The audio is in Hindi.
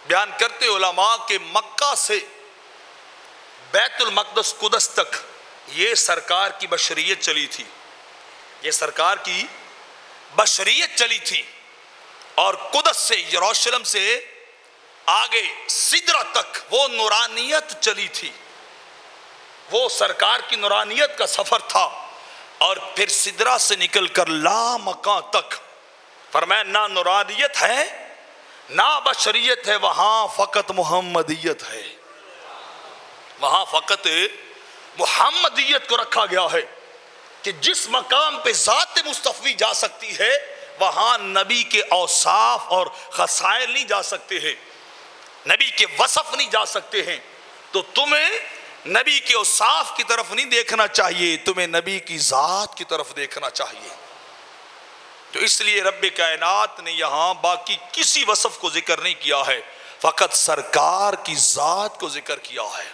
बयान करते उलमा के मक्का से बैतुल मक़दस कुदस तक ये सरकार की बशरियत चली थी, ये सरकार की बशरियत चली थी। और कुदस से यरूशलेम से आगे सिदरा तक वो नूरानियत चली थी, वो सरकार की नूरानियत का सफर था। और फिर सिदरा से निकलकर लामका तक फरमाया ना नूरानियत है ना बशरियत है, वहां फकत मुहम्मदियत है, वहां फकत मुहम्मदियत को रखा गया है कि जिस मकाम पे ज़ात मुस्तफ़ी जा सकती है वहां नबी के औसाफ और खसाइल नहीं जा सकते हैं, नबी के वसफ नहीं जा सकते हैं। तो तुम्हें नबी के औसाफ की तरफ नहीं देखना चाहिए, तुम्हें नबी की ज़ात की तरफ देखना चाहिए। तो इसलिए रब्बे कायनात ने यहां बाकी किसी वसफ को जिक्र नहीं किया है, फकत सरकार की ज़ात को जिक्र किया है।